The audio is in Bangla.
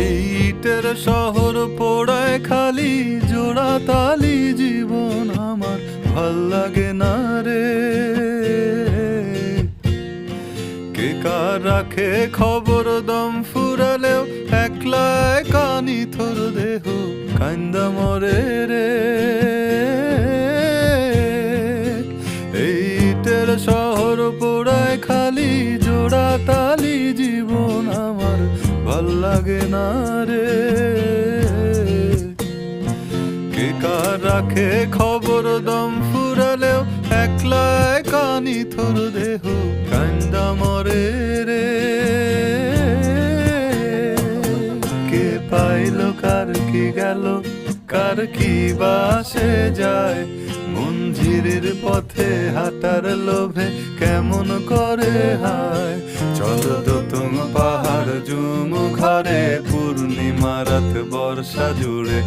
এই ইটের শহর পোড়ায় খালি জোড়া তালি জীবন আমার ভাল লাগে না রে। কে কার রাখে খবর দম ফুরালেও একলা কানি থর দেহ কান্দা মরে রে। এই ইটের শহর পোড়ায় খালি জোড়া তালি জীবন আমার ভাল লাগে না রে। কে কার রাখে খবর দম ফুরালেও একলা কানি থর দেহ কান্দা মরে রে। কে পাইল কার কি গেল কার কি বাসে যায়, মঞ্জিরের পথে হাঁটার লোভে কেমন করে হায়। চলো দোতম পাহাড় জুম ঘরে পূর্ণিমা রাত বর্ষা জুড়ে